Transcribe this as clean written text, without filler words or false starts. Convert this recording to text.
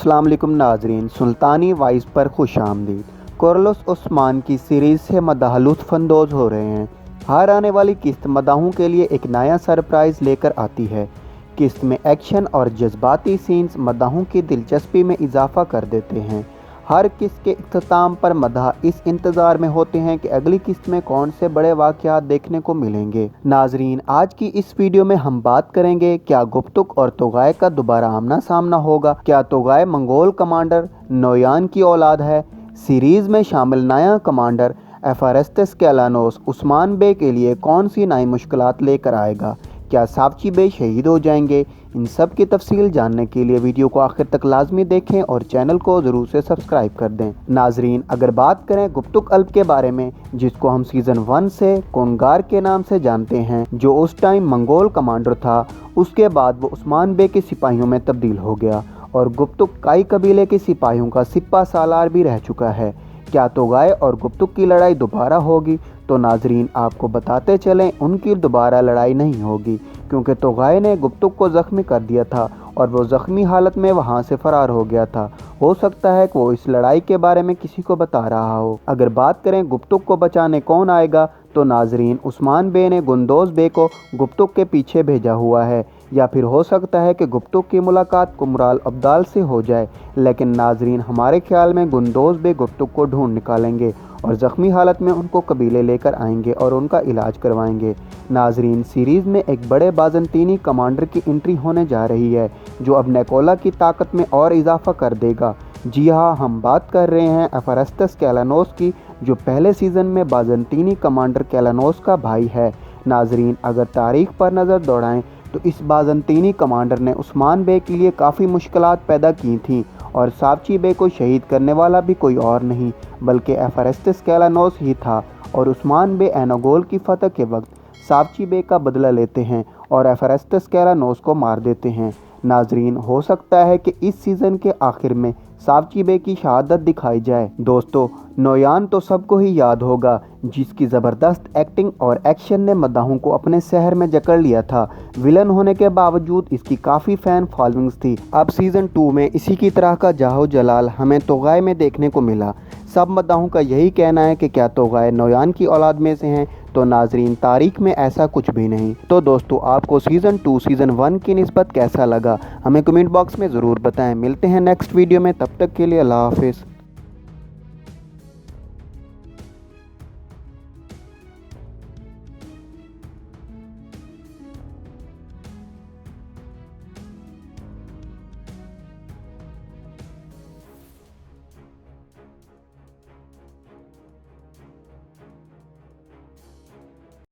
अस्सलाम वालेकुम नाजरीन, सुल्तानी वाइस पर खुश आमदीद। कार्लोस उस्मान की सीरीज़ से मदाह लुत्फ़ अंदोज़ हो रहे हैं। हर आने वाली किस्त मदाहों के लिए एक नया सरप्राइज़ लेकर आती है। किस्त में एक्शन और जज्बाती सीन्स मदाहों की दिलचस्पी में इजाफ़ा कर देते हैं। हर किस्त के इख्तिताम पर मदाह इस इंतज़ार में होते हैं कि अगली किस्त में कौन से बड़े वाक़यात देखने को मिलेंगे। नाजरीन, आज की इस वीडियो में हम बात करेंगे, क्या गुप्तुक और तोगाय का दोबारा आमना सामना होगा? क्या तोगाय मंगोल कमांडर नोयान की औलाद है? सीरीज़ में शामिल नया कमांडर एफारेस्टस कैलानोस उस्मान बे के लिए कौन सी नई मुश्किलात लेकर आएगा? क्या सावची बे शहीद हो जाएंगे? इन सब की तफसील जानने के लिए वीडियो को आखिर तक लाजमी देखें और चैनल को ज़रूर से सब्सक्राइब कर दें। नाजरीन, अगर बात करें गुप्तुक अल्प के बारे में, जिसको हम सीज़न 1 से कोनगार के नाम से जानते हैं, जो उस टाइम मंगोल कमांडर था, उसके बाद वो उस्मान बे के सिपाहियों में तब्दील हो गया और गुप्तुक काई कबीले के सिपाहियों का सिपा सालार भी रह चुका है। क्या तोगाय और गुप्तुक की लड़ाई दोबारा होगी? तो नाजरीन, आपको बताते चलें, उनकी दोबारा लड़ाई नहीं होगी, क्योंकि तोगाय ने गुप्तुक को ज़ख्मी कर दिया था और वो ज़ख्मी हालत में वहाँ से फ़रार हो गया था। हो सकता है कि वो इस लड़ाई के बारे में किसी को बता रहा हो। अगर बात करें गुप्तुक को बचाने कौन आएगा, तो नाजरीन, उस्मान बे ने गुंदोज़ बे को गुप्तुक के पीछे भेजा हुआ है, या फिर हो सकता है कि गुप्तुक की मुलाकात कुमराल अब्दाल से हो जाए। लेकिन नाजरीन, हमारे ख्याल में गुंदोज़ बे गुप्तुक को ढूंढ निकालेंगे और ज़ख्मी हालत में उनको कबीले लेकर आएंगे और उनका इलाज करवाएंगे। नाजरीन, सीरीज़ में एक बड़े बाज़ंतीनी कमांडर की एंट्री होने जा रही है, जो अब नेकोला की ताकत में और इजाफा कर देगा। जी हाँ, हम बात कर रहे हैं एफारेस्टस कैलानोस की, जो पहले सीज़न में बाज़ंतीनी कमांडर कैलानोस का भाई है। नाजरीन, अगर तारीख पर नज़र दौड़ाएं तो इस बाज़ंतीनी कमांडर ने उस्मान बे के लिए काफ़ी मुश्किलात पैदा की थीं और सावची बे को शहीद करने वाला भी कोई और नहीं बल्कि एफारेस्टस कैलानोस ही था। और उस्मान बे एनागोल की फतह के वक्त सावची बे का बदला लेते हैं और एफारेस्टस कैलानोस को मार देते हैं। नाजरीन, हो सकता है कि इस सीज़न के आखिर में सावची बे की शहादत दिखाई जाए। दोस्तों, नोयान तो सबको ही याद होगा, जिसकी ज़बरदस्त एक्टिंग और एक्शन ने मदाहों को अपने शहर में जकड़ लिया था। विलन होने के बावजूद इसकी काफ़ी फ़ैन फॉलोइंग्स थी। अब सीज़न 2 में इसी की तरह का जाहो जलाल हमें तोगाय में देखने को मिला। सब मदाहों का यही कहना है कि क्या तोगाय नोयान की औलाद में से हैं? तो नाजरीन, तारीख में ऐसा कुछ भी नहीं। तो दोस्तों, आपको सीज़न 2 सीज़न 1 की निस्बत कैसा लगा, हमें कमेंट बॉक्स में ज़रूर बताएं। मिलते हैं नेक्स्ट वीडियो में, तब तक के लिए अल्लाह हाफिज़।